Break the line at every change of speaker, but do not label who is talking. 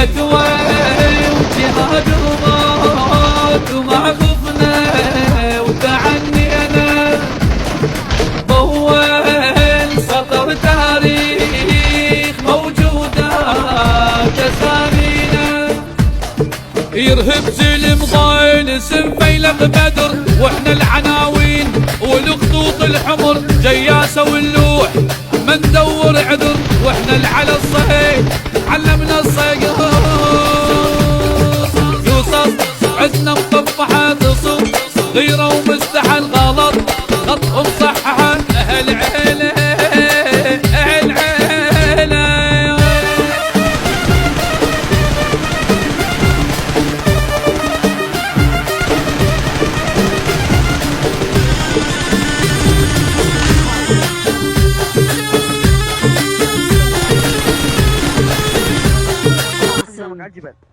أكوى وجهاد الموت وما خفنا وتعنينا طول سطر تاريخ موجودات أسامينا يرهب سلم ضايل اسم فيلق بدر واحنا العناوين والخطوط الحمر جياسة واللوح ما ندور عذر واحنا اللي على الصهيل علمنا الصيد قصص عدنا مطفحة تصب غيرة ومستحل غلط خطهم صححة اهل عيلة اهل عيلة
عجبت